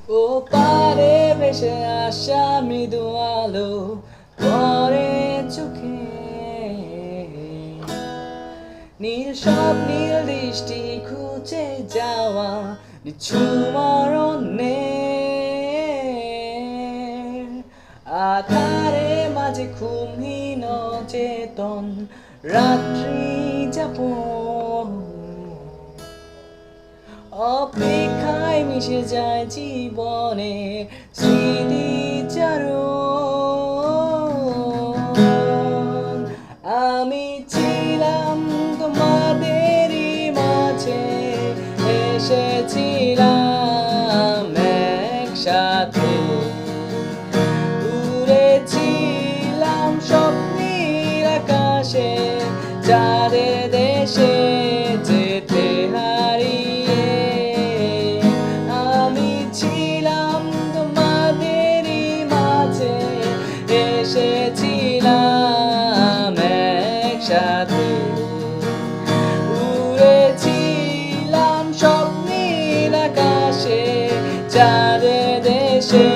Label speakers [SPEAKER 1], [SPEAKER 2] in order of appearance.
[SPEAKER 1] ও পারে ভেসে আসা মৃদু আলো পরে চোখে, নীল সব নীল দৃষ্টি খুঁজে যাওয়া নিঝুমরণে, আধারে মাঝে ঘুমহীন চেতন রাত্রি যাপন, অপেক্ষায় মিশে যায় জীবনে স্মৃতিচারণ। আমি ছিলাম তোমাদেরই মাঝে, এসেছিলাম একসাথে, উড়েছিলাম স্বপ্নের আকাশে, চাঁদের দেশে যেতে হারিয়ে। আমি ছিলাম তোমাদেরই মাঝে, এসেছিলাম একসাথে, উড়েছিলাম স্বপ্নের আকাশে, চাঁদের দেশে